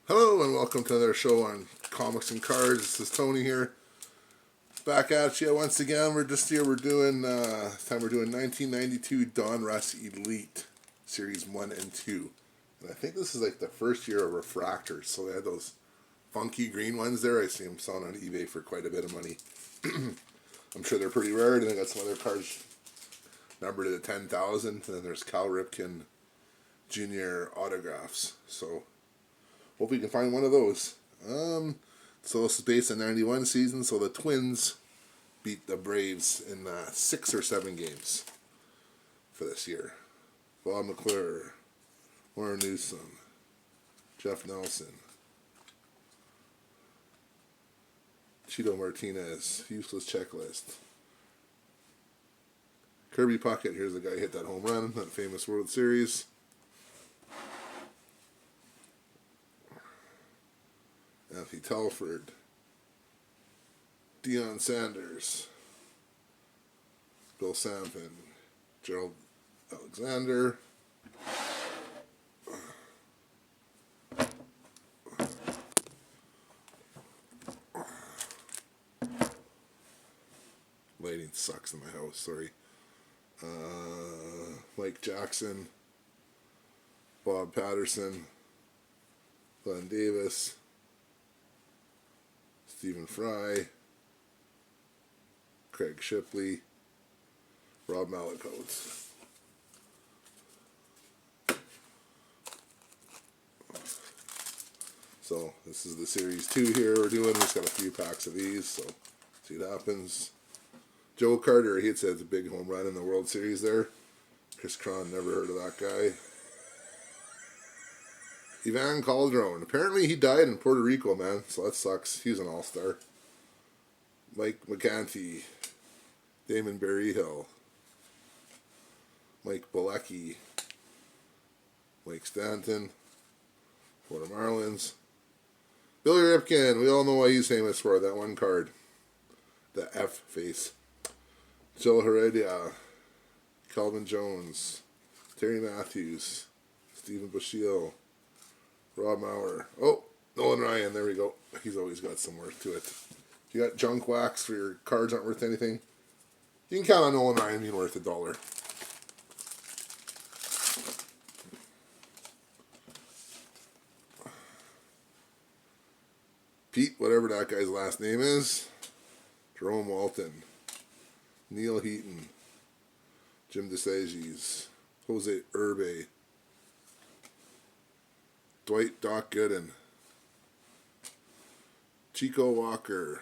Hello and welcome to another show on Comics and Cards. This is Tony here. Back at you once again. We're doing this time we're doing 1992 Donruss Elite Series 1 and 2. And I think this is like the first year of refractors. So they had those funky green ones there. I see them selling on eBay for quite a bit of money. I'm sure they're pretty rare. And they got some other cards numbered at 10,000. And then there's Cal Ripken Jr. autographs. So hope we can find one of those. So this is based on 91 season, so the Twins beat the Braves in 6 or 7 games for this year. Bob McClure, Warren Newsom, Jeff Nelson, Chito Martinez, useless checklist. Kirby Puckett, here's the guy who hit that home run, that famous World Series. Anthony Telford, Deion Sanders, Bill Sampson, Gerald Alexander, lighting sucks in my house, sorry. Mike Jackson, Bob Patterson, Glenn Davis, Stephen Fry, Craig Shipley, Rob Malakotes. So this is the Series 2 here we're doing. We just got a few packs of these, so see what happens. Joe Carter, he had said it's a big home run in the World Series there. Chris Cron, never heard of that guy. Ivan Calderon. Apparently he died in Puerto Rico, man, so that sucks. He was an all-star. Mike McCanty, Damon Berryhill, Mike Bilecki, Mike Stanton, Florida Marlins, Billy Ripken. We all know why he's famous for that one card, the F face. Joe Heredia, Calvin Jones, Terry Matthews, Stephen Bushill, Rob Maurer. Oh, Nolan Ryan, there we go. He's always got some worth to it. If you got junk wax for your cards aren't worth anything, you can count on Nolan Ryan being worth $1. Pete, whatever that guy's last name is, Jerome Walton, Neil Heaton, Jim DeSages, Jose Urbe, Dwight Doc Gooden, Chico Walker,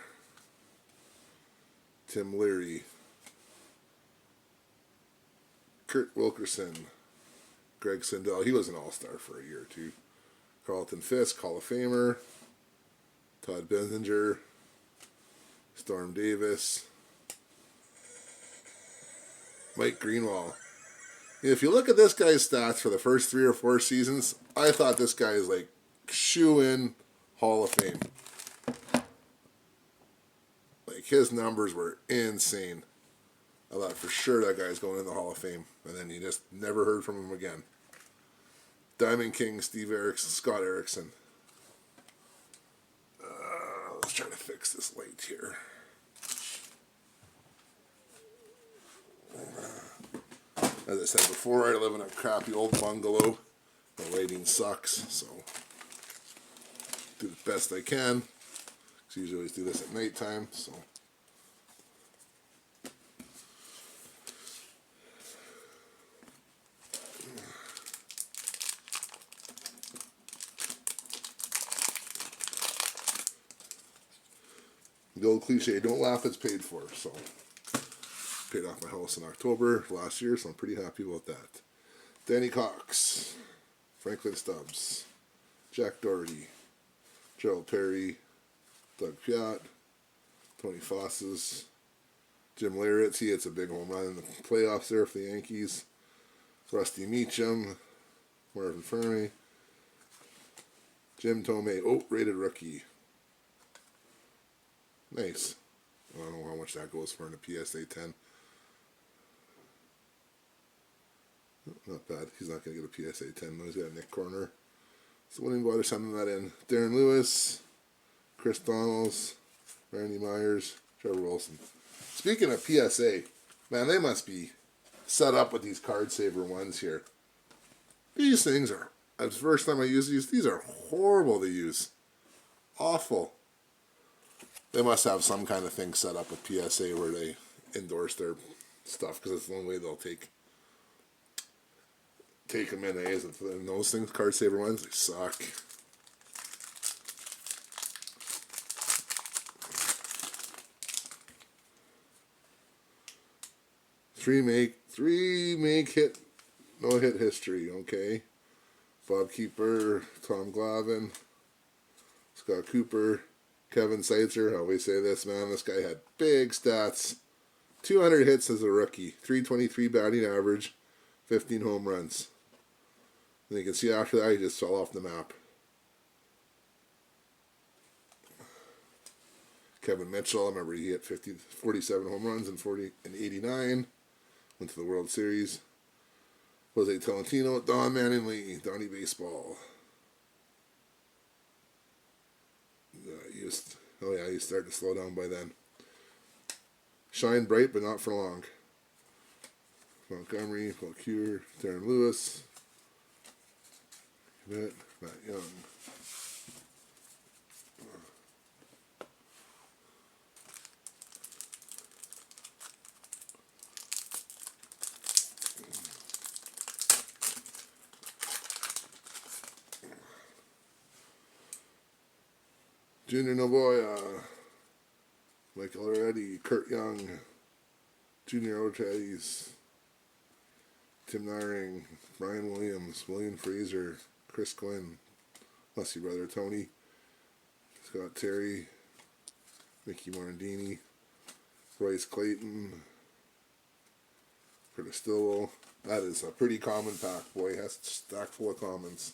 Tim Leary, Kurt Wilkerson, Greg Sindel. He was an all-star for a year or two. Carlton Fisk, Hall of Famer. Todd Benzinger, Storm Davis, Mike Greenwald. If you look at this guy's stats for the first 3 or 4 seasons, I thought this guy is like shoe-in Hall of Fame. Like his numbers were insane. I thought for sure that guy's going in the Hall of Fame, and then you just never heard from him again. Diamond King, Scott Erickson. Let's try to fix this light here. As I said before, I live in a crappy old bungalow. The lighting sucks, so do the best I can. I usually always do this at nighttime, so. The old cliche, don't laugh, it's paid for. So, paid off my house in October last year, so I'm pretty happy about that. Danny Cox, Franklin Stubbs, Jack Doherty, Gerald Perry, Doug Piott, Tony Fosses, Jim Leyritz. He hits a big home run in the playoffs there for the Yankees. Rusty Meacham, Marvin Fermi, Jim Tomei. Oh, rated rookie. Nice. I don't know how much that goes for in a PSA 10. Not bad. He's not going to get a PSA 10 though. He's got a Nick Corner. So wouldn't bother sending that in. Darren Lewis, Chris Donalds, Randy Myers, Trevor Wilson. Speaking of PSA, man, they must be set up with these card saver ones here. These things are, the first time I use these are horrible to use. Awful. They must have some kind of thing set up with PSA where they endorse their stuff, because it's the only way they'll take them in. And those things, card saver ones, they suck. Three make hit, no hit history. Okay, Bob Keeper, Tom Glavine, Scott Cooper, Kevin Seitzer. I always say this, man. This guy had big stats. 200 hits as a rookie, 323 batting average, 15 home runs. And you can see after that, he just fell off the map. Kevin Mitchell, I remember he hit 47 home runs in 89. Went to the World Series. Jose Tolentino, Don Mattingly, Donnie Baseball. He was starting to slow down by then. Shine bright, but not for long. Montgomery, Valcure, Darren Lewis, Matt Young. Junior Novoya, Michael Reddy, Kurt Young, Junior Ortiz, Tim Naring, Brian Williams, William Fraser, Chris Quinn, Lusty Brother Tony, Scott Terry, Mickey Morandini, Royce Clayton, Curtis Stillwell. That is a pretty common pack, boy. That's a stack full of commons.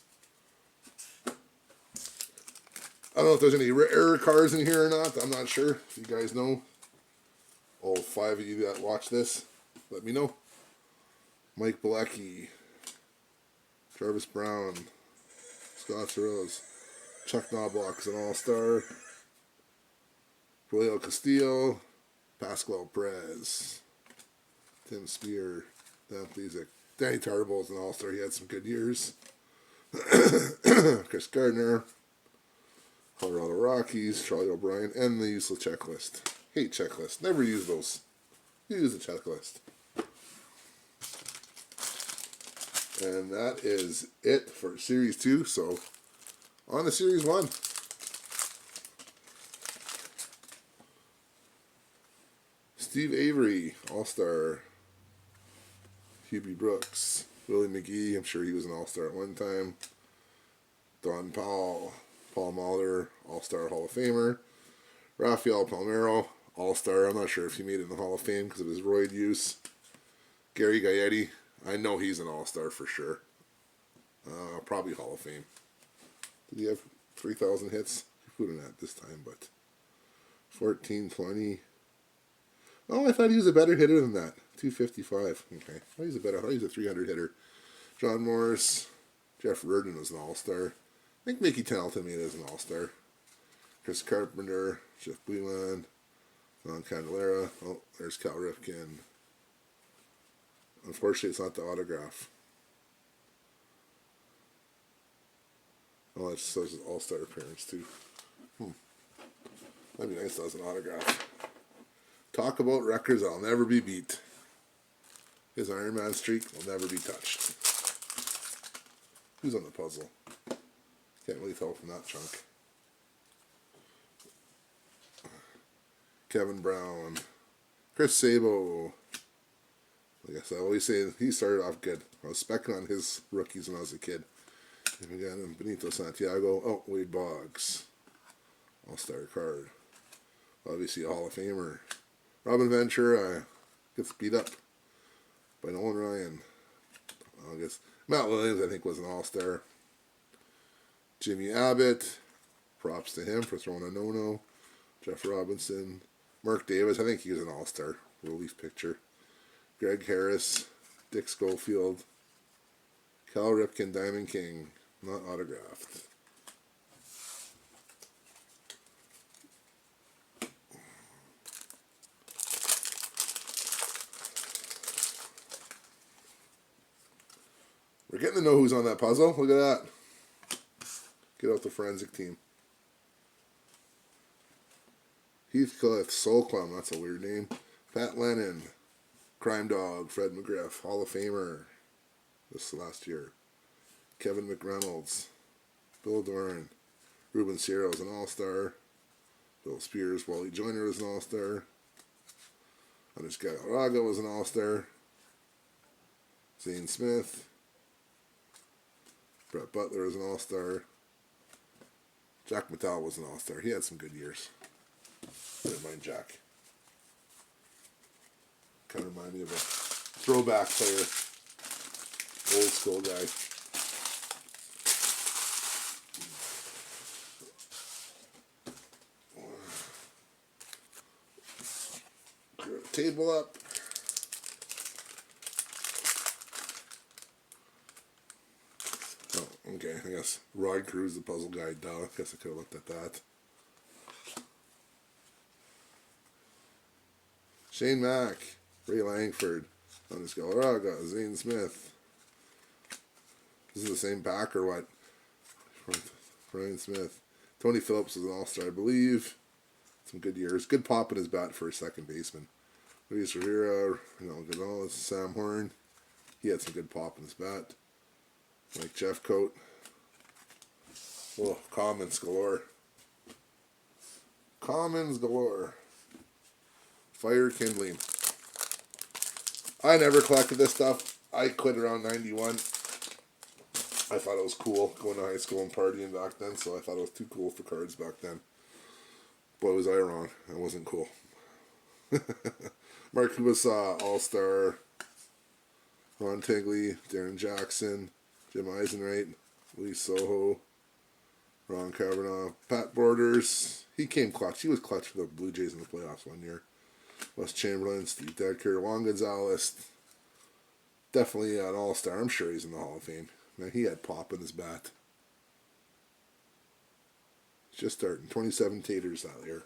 I don't know if there's any rare cards in here or not. I'm not sure. If you guys know, all 5 of you that watch this, let me know. Mike Bilecki, Travis Brown, Scott Cirillos, Chuck Knobloch is an all-star, Royal Castillo, Pascual Perez, Tim Spear, Dan Plesac, Danny Tarbo is an all-star. He had some good years. Chris Gardner, Colorado Rockies, Charlie O'Brien, and the useless checklist. Hate checklist. Never use those. Use the checklist. And that is it for Series 2. So, on to Series 1. Steve Avery, All-Star. Hubie Brooks. Willie McGee, I'm sure he was an All-Star at one time. Don Powell. Paul Mahler, All-Star Hall of Famer. Rafael Palmeiro, All-Star. I'm not sure if he made it in the Hall of Fame because of his roid use. Gary Gaetti, I know he's an All-Star for sure. Probably Hall of Fame. Did he have 3,000 hits? He put in that this time, but 14, 20. Oh, I thought he was a better hitter than that. 255. Okay. I thought he was a 300 hitter. John Morris, Jeff Reardon was an All-Star. I think Mickey Templeton made it as an All-Star. Chris Carpenter, Jeff Boulan, Don Candelaria. Oh, there's Cal Ripken. Unfortunately, it's not the autograph. Oh, it says All-Star appearance, too. That'd be nice if that was an autograph. Talk about records that'll never be beat. His Iron Man streak will never be touched. Who's on the puzzle? Can't really tell from that chunk. Kevin Brown. Chris Sabo. Like I said, I always say he started off good. I was specking on his rookies when I was a kid. And we got him, Benito Santiago. Oh, Wade Boggs. All-Star card. Obviously a Hall of Famer. Robin Ventura gets beat up by Nolan Ryan. I guess Matt Williams, I think, was an All-Star. Jimmy Abbott, props to him for throwing a no-no. Jeff Robinson. Mark Davis, I think he was an All-Star relief pitcher. Greg Harris, Dick Schofield, Cal Ripken, Diamond King, not autographed. We're getting to know who's on that puzzle. Look at that. Get out the forensic team. Heathcliff, Soulclum, that's a weird name. Pat Lennon, Crime Dog, Fred McGriff, Hall of Famer, this last year. Kevin McReynolds, Bill Doran, Ruben Sierra was an All-Star. Bill Spears, Wally Joyner was an All-Star. Andres Galarraga was an All-Star. Zane Smith. Brett Butler was an All-Star. Jack Mattel was an All-Star. He had some good years. Didn't mind Jack. Kind of remind me of a throwback player. Old school guy. Table up. Oh, okay. I guess Rod Cruz, the puzzle guy. Duh. I guess I could have looked at that. Shane Mack, Ray Langford, Andres Galarraga, Zane Smith. This is the same pack or what? Brian Smith. Tony Phillips was an All-Star, I believe. Some good years. Good pop in his bat for a second baseman. Luis Rivera, Gonzalez, Sam Horn. He had some good pop in his bat. Mike Jeffcoat. Oh, Commons galore. Commons galore. Fire kindling. I never collected this stuff. I quit around 91. I thought it was cool going to high school and partying back then, so I thought it was too cool for cards back then. Boy, was I wrong. It wasn't cool. Mark Kubasa, All-Star. Ron Tigley, Darren Jackson, Jim Eisenwright, Lee Soho, Ron Kavanaugh, Pat Borders. He came clutch. He was clutch for the Blue Jays in the playoffs one year. Wes Chamberlain, Steve Decker, Juan Gonzalez. Definitely an All-Star. I'm sure he's in the Hall of Fame. Man, he had pop in his bat. Just starting. 27 taters that year.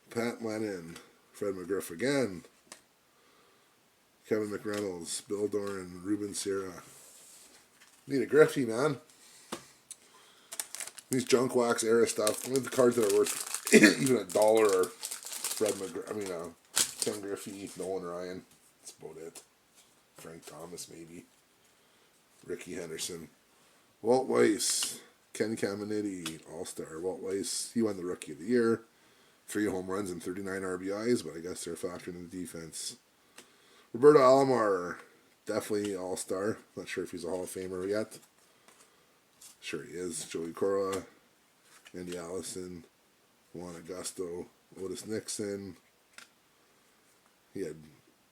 Pat Lennon, Fred McGriff again. Kevin McReynolds, Bill Doran, Ruben Sierra. Need a Griffey, man. These junk wax era stuff. Only the cards that are worth even $1 are Fred McGriff. Ken Griffey, Nolan Ryan. That's about it. Frank Thomas, maybe. Ricky Henderson. Walt Weiss. Ken Caminiti, All-Star. Walt Weiss, he won the Rookie of the Year. 3 home runs and 39 RBIs, but I guess they're factored in the defense. Roberto Alomar, definitely All-Star. Not sure if he's a Hall of Famer yet. Sure he is. Joey Cora, Andy Allison, Juan Augusto, Otis Nixon. He had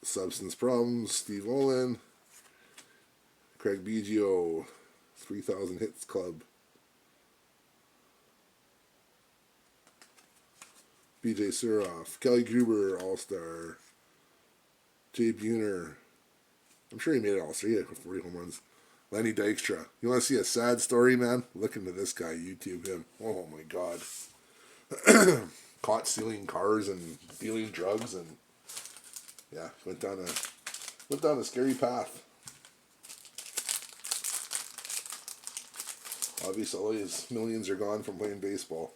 substance problems. Steve Olin, Craig Biggio, 3,000 Hits Club. BJ Suroff, Kelly Gruber, All-Star. Jay Buhner. I'm sure he made it All-Star. He had 40 home runs. Lenny Dykstra. You want to see a sad story, man? Look into this guy. YouTube him. Oh, my God. Caught stealing cars and dealing drugs and, yeah, went down a scary path. Obviously, all his millions are gone from playing baseball.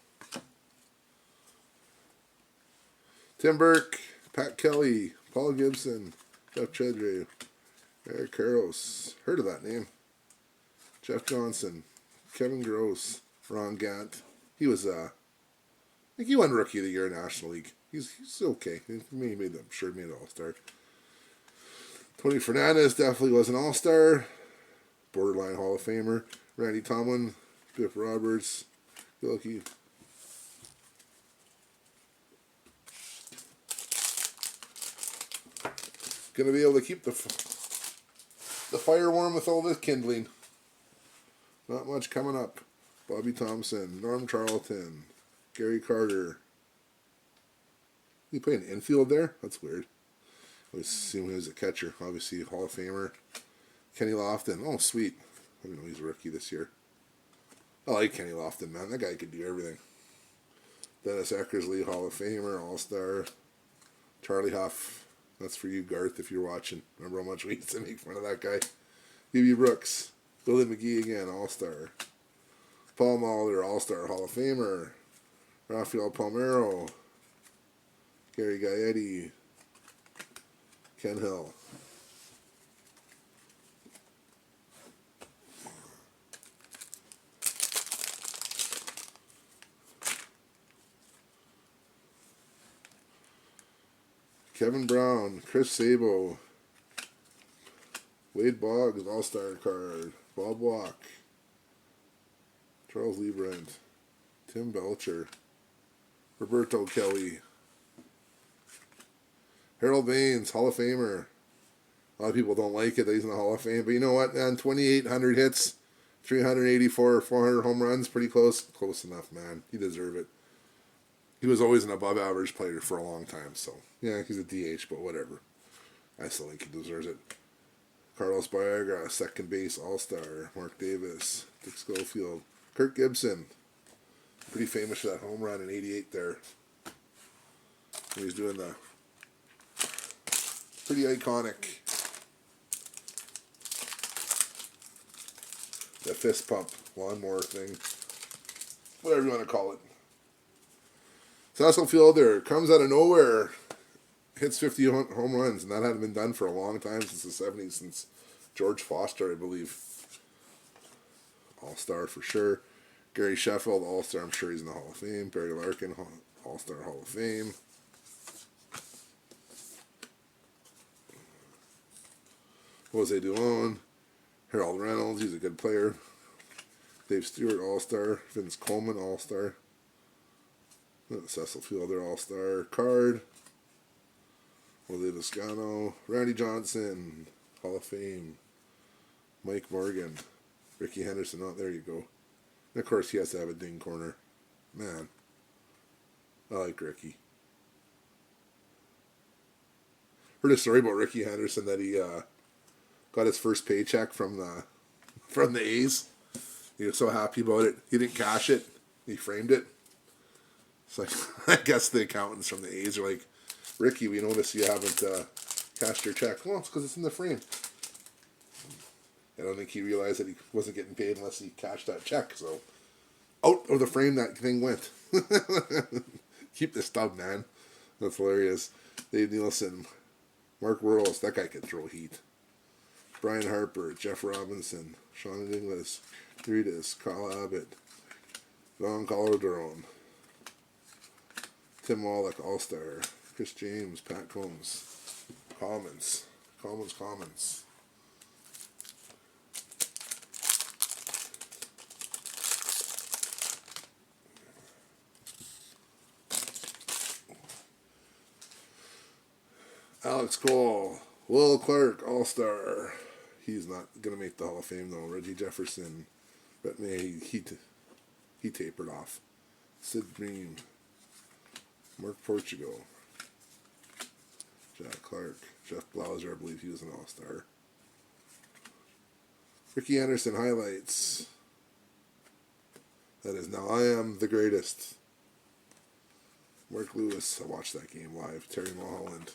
Tim Burke, Pat Kelly, Paul Gibson, Jeff Chedre, Eric Karros. Heard of that name. Jeff Johnson, Kevin Gross, Ron Gant. He was, I think he won Rookie of the Year in National League. He's okay. He made it All-Star. Tony Fernandez definitely was an All-Star. Borderline Hall of Famer. Randy Tomlin, Biff Roberts, Gilkey. Going to be able to keep the fire warm with all this kindling. Not much coming up. Bobby Thompson, Norm Charlton, Gary Carter. He playing infield there? That's weird. I always assume he was a catcher. Obviously, Hall of Famer. Kenny Lofton. Oh, sweet. I didn't know he's a rookie this year. I like Kenny Lofton, man. That guy could do everything. Dennis Eckersley, Hall of Famer, All-Star. Charlie Huff. That's for you, Garth, if you're watching. Remember how much we used to make fun of that guy? B.B. Brooks. Billy McGee again, All-Star. Paul Mahler, All-Star, Hall of Famer. Rafael Palmeiro. Gary Gaetti. Ken Hill. Kevin Brown, Chris Sabo, Wade Boggs, All-Star card, Bob Walk, Charles Liebrand, Tim Belcher, Roberto Kelly, Harold Baines, Hall of Famer. A lot of people don't like it that he's in the Hall of Fame, but you know what, man? 2,800 hits, 384, 400 home runs, pretty close. Close enough, man. He deserves it. He was always an above-average player for a long time, so yeah, he's a DH, but whatever. I still think he deserves it. Carlos Baerga, second base All-Star. Mark Davis, Dick Schofield, Kirk Gibson, pretty famous for that home run in '88 there. He was doing the pretty iconic the fist pump lawnmower thing, whatever you want to call it. Cecil Fielder comes out of nowhere, hits 50 home runs, and that hadn't been done for a long time, since the 70s, since George Foster, I believe. All-Star for sure. Gary Sheffield, All-Star, I'm sure he's in the Hall of Fame. Barry Larkin, All-Star Hall of Fame. Jose Duone, Harold Reynolds, he's a good player. Dave Stewart, All-Star. Vince Coleman, All-Star. Cecil Fielder, All-Star card. Jose Toscano, Randy Johnson, Hall of Fame. Mike Morgan, Ricky Henderson. Oh, there you go. And of course, he has to have a ding corner. Man, I like Ricky. Heard a story about Ricky Henderson that he got his first paycheck from the A's. He was so happy about it. He didn't cash it. He framed it. It's like, I guess the accountants from the A's are like, Ricky, we noticed you haven't cashed your check. Well, it's because it's in the frame. I don't think he realized that he wasn't getting paid unless he cashed that check. So, out of the frame that thing went. Keep the stub, man. That's hilarious. Dave Nielsen, Mark Wuerls, that guy could throw heat. Brian Harper, Jeff Robinson, Sean Inglis, Doritas, Carl Abbott, Don Calderon, Tim Wallach, All-Star, Chris James, Pat Combs, Commons. Alex Cole, Will Clark, All-Star. He's not going to make the Hall of Fame, though. Reggie Jefferson, Brett May, he tapered off. Sid Green, Mark Portugal, Jack Clark, Jeff Blauser, I believe he was an All-Star. Ricky Anderson, highlights. That is Now I Am the Greatest. Mark Lewis, I watched that game live. Terry Mulholland.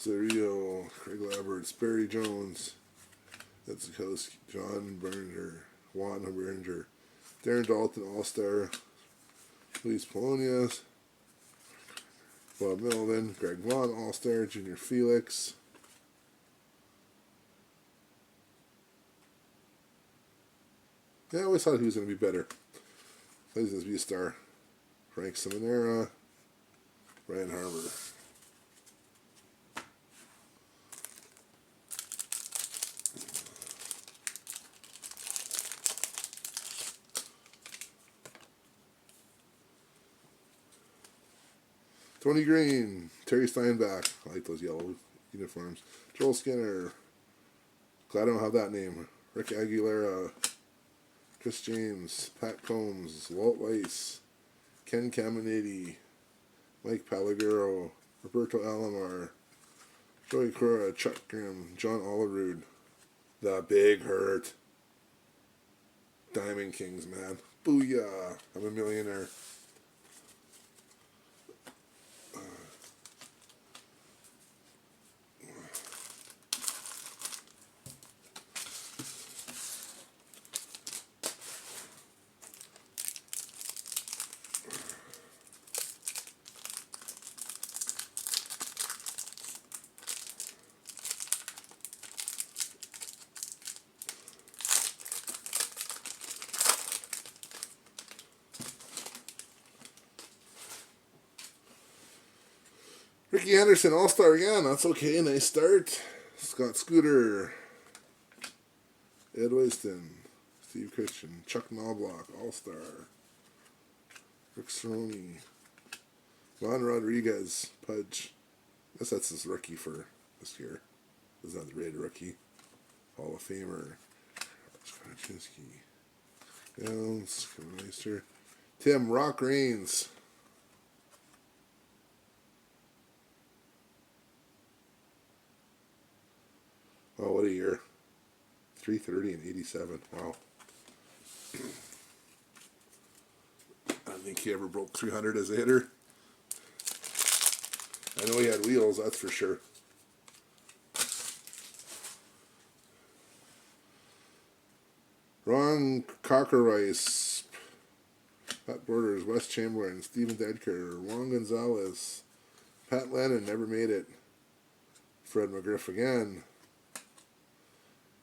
Zerio, Craig Laberts, Barry Jones, Etzikowski, John Berninger, Juan Berninger, Darren Dalton, All-Star, Luis Polonius, Bob Melvin, Greg Vaughn, All-Star, Junior Felix, yeah, I always thought he was going to be better. He's going to be a star. Frank Seminara, Brian Harbour. Tony Green, Terry Steinbach, I like those yellow uniforms. Joel Skinner, glad I don't have that name. Rick Aguilera, Chris James, Pat Combs, Walt Weiss, Ken Caminiti, Mike Palaguro, Roberto Alomar, Joey Cora, Chuck Grimm, John Olerud, The Big Hurt. Diamond Kings, man. Booyah. I'm a millionaire. Ricky Anderson, All-Star again. That's okay. Nice start. Scott Scooter. Ed Waston. Steve Christian. Chuck Knobloch, All-Star. Rick Cerrone. Juan Rodriguez, Pudge. I guess that's his rookie for this year. Is that the rated rookie? Hall of Famer. Krasinski. Downs. Meister. Tim Rock Reigns. Oh, what a year. 330 and 87. Wow. I don't think he ever broke 300 as a hitter. I know he had wheels, that's for sure. Ron Cockerrice, Pat Borders, Wes Chamberlain, Steven Dedker, Juan Gonzalez, Pat Lennon, never made it. Fred McGriff again.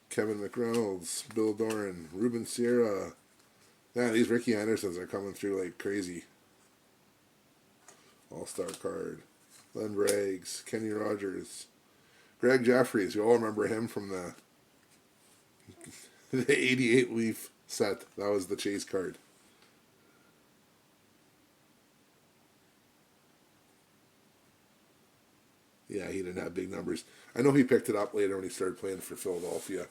Kevin McReynolds, Bill Doran, Ruben Sierra. Man, these Ricky Andersons are coming through like crazy. All-Star card. Len Braggs, Kenny Rogers, Greg Jeffries. You all remember him from the 88 Leaf set. That was the chase card. Yeah, he didn't have big numbers. I know he picked it up later when he started playing for Philadelphia,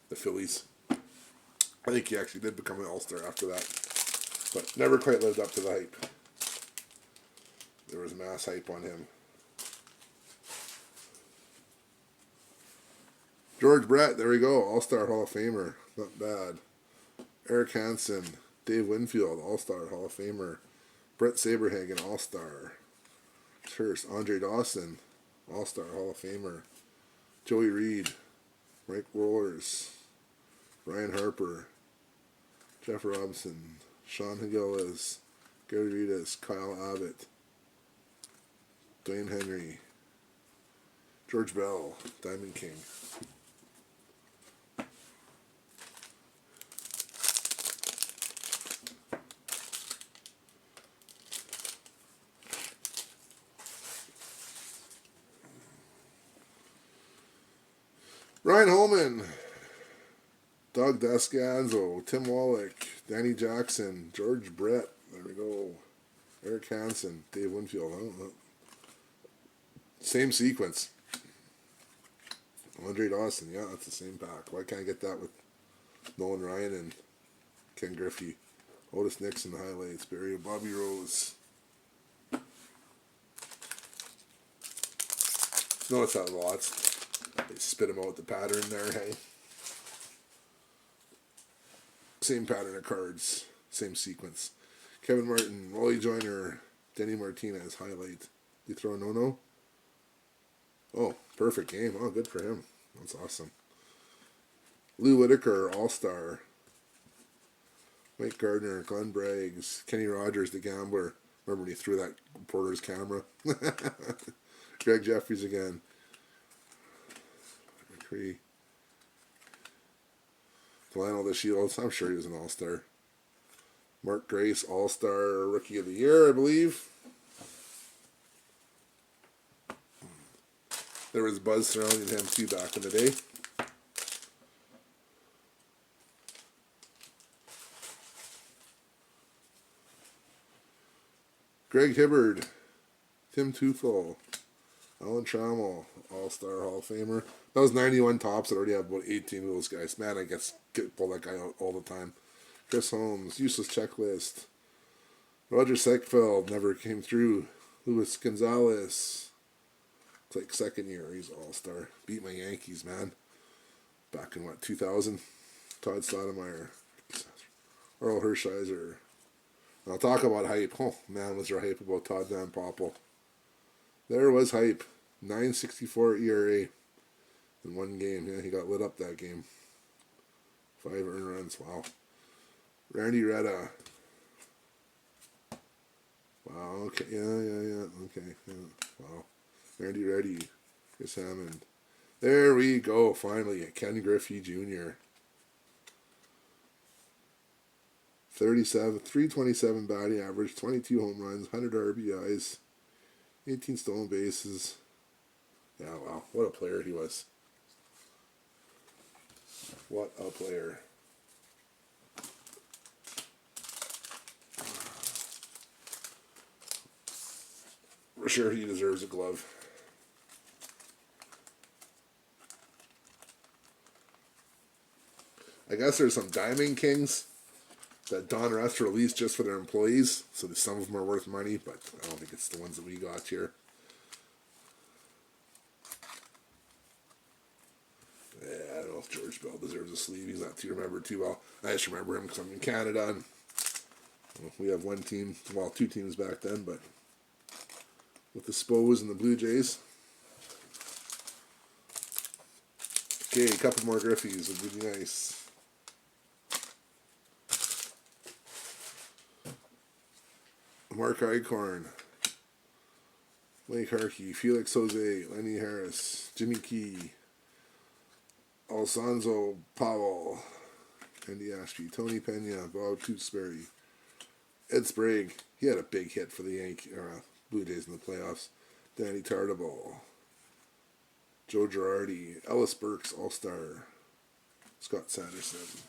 the Phillies. I think he actually did become an All-Star after that, but never quite lived up to the hype. There was mass hype on him. George Brett, there we go, All-Star Hall of Famer. Not bad. Eric Hansen, Dave Winfield, All-Star Hall of Famer. Brett Saberhagen, All-Star. First, Andre Dawson, All-Star Hall of Famer. Joey Reed, Mike Rollers, Ryan Harper, Jeff Robinson, Sean Higuelas, Gary Vitas, Kyle Abbott, Dwayne Henry, George Bell, Diamond King. Ryan Holman, Doug Descanso, Tim Wallach, Danny Jackson, George Brett, there we go, Eric Hansen, Dave Winfield. Same sequence. Andre Dawson, yeah, that's the same pack. Why can't I get that with Nolan Ryan and Ken Griffey? Otis Nixon highlights, Barry, Bobby Rose. Notice that lots. They spit them out with the pattern there, hey? Same pattern of cards, same sequence. Kevin Martin, Wally Joyner, Denny Martinez, highlight. You throw a no-no? Oh, perfect game. Oh, good for him. That's awesome. Lou Whitaker, All-Star. Mike Gardner, Glenn Braggs, Kenny Rogers, the gambler. Remember when he threw that reporter's camera? Greg Jeffries again. McCree. Lionel the Shields. I'm sure he was an All-Star. Mark Grace, All-Star Rookie of the Year, I believe. There was buzz surrounding him too back in the day. Greg Hibbard, Tim Tufel, Alan Trammell, All-Star Hall of Famer. That was 91 tops. I already have about 18 of those guys. Man, I pull that guy out all the time. Chris Holmes, useless checklist. Roger Seichfeld never came through. Luis Gonzalez. It's like second year, he's all-star. Beat my Yankees, man. Back in what, 2000? Todd Stoudemire. Earl Hershiser. I'll talk about hype. Oh, man, was there hype about Todd Van Poppel. There was hype. 9.64 ERA in one game. Yeah, he got lit up that game. 5 earned runs. Wow. Randy Retta. Wow, okay. Yeah. Okay. Yeah. Wow. Randy Reddy. Chris Hammond. There we go, finally. Ken Griffey Jr. 327 batting average, 22 home runs, 100 RBIs, 18 stolen bases. Yeah, wow. What a player he was. What a player. For sure he deserves a glove. I guess there's some Diamond Kings that Donruss released just for their employees, so some of them are worth money, but I don't think it's the ones that we got here. Yeah, I don't know if George Bell deserves a sleeve. He's not too remembered too well. I just remember him because I'm in Canada, and we have one team, well, 2 teams back then, but with the Spos and the Blue Jays. Okay, a couple more Griffies would be nice. Mark Eichhorn, Blake Harkey, Felix Jose, Lenny Harris, Jimmy Key, Alfonso Powell, Andy Ashby, Tony Pena, Bob Tewksbury, Ed Sprague. He had a big hit for the Blue Jays in the playoffs. Danny Tartable, Joe Girardi, Ellis Burks, All-Star, Scott Sanderson.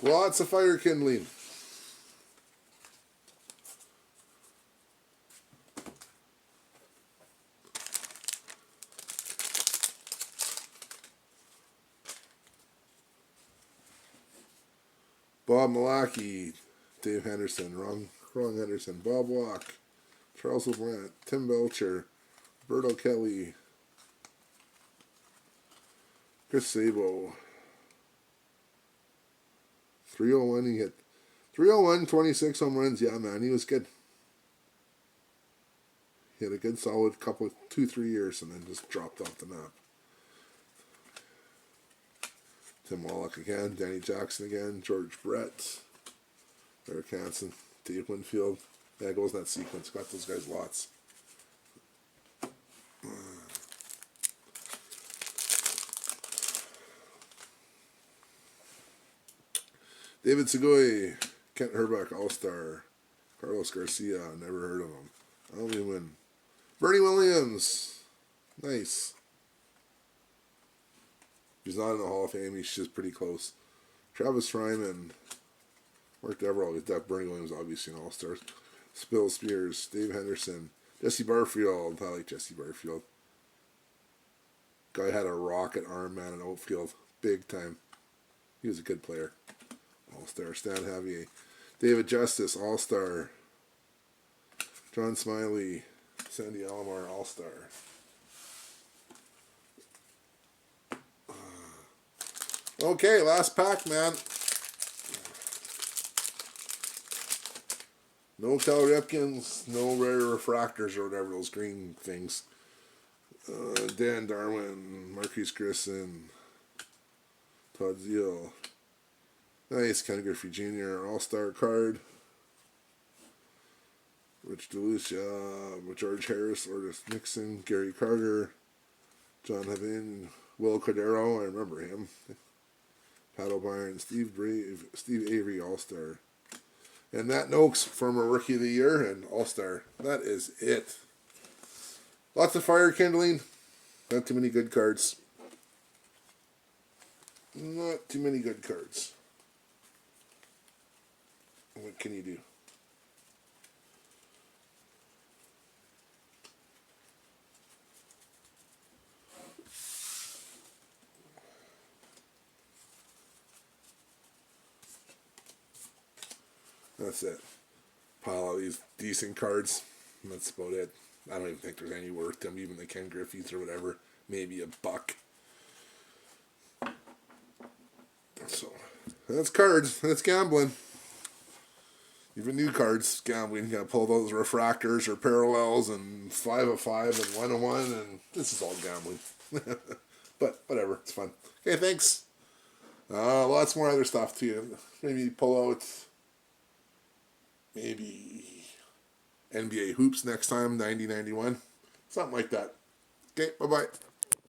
Lots of fire kindling. Bob Malachy, Dave Henderson, wrong Henderson, Bob Walk, Charles LeBlanc, Tim Belcher, Berto Kelly, Chris Sabo. 301, he hit 301, 26 home runs. Yeah, man, he was good. He had a good solid couple, 2-3 years, and then just dropped off the map. Tim Wallach again, Danny Jackson again, George Brett, Eric Hansen, Dave Winfield. Yeah, it goes in that sequence. Got those guys lots. David Segoy, Kent Herbeck, All-Star, Carlos Garcia, never heard of him. I don't even win. Bernie Williams, nice. He's not in the Hall of Fame. He's just pretty close. Travis Fryman, Mark Deverell. Bernie Williams, obviously an all-star. Spill Spears, Dave Henderson, Jesse Barfield. I like Jesse Barfield. Guy had a rocket arm, man, in outfield. Big time. He was a good player. All-star. Stan Javier. David Justice, all-star. John Smiley, Sandy Alomar, all-star. Okay, last pack, man. No Cal Ripkens, no rare refractors or whatever, those green things. Dan Darwin, Marquise Grissom, Todd Zeal. Nice, Ken Griffey Jr., all-star card. Rich DeLucia, George Harris, Otis Nixon, Gary Carter, John Havin, Will Cordero, I remember him. Pat O'Brien, Steve Avery, All-Star. And Matt Noakes, former Rookie of the Year and All-Star. That is it. Lots of fire kindling. Not too many good cards. Not too many good cards. What can you do? That's it. Pile all these decent cards. That's about it. I don't even think there's any worth to them, even the Ken Griffey's or whatever. Maybe $1. So, that's cards. That's gambling. Even new cards, gambling. You gotta pull those refractors or parallels and 5 of 5 and 1 of 1, and this is all gambling. But whatever, it's fun. Okay, thanks. Lots more other stuff too. Maybe pull out maybe NBA hoops next time, 90-91. Something like that. Okay, bye-bye.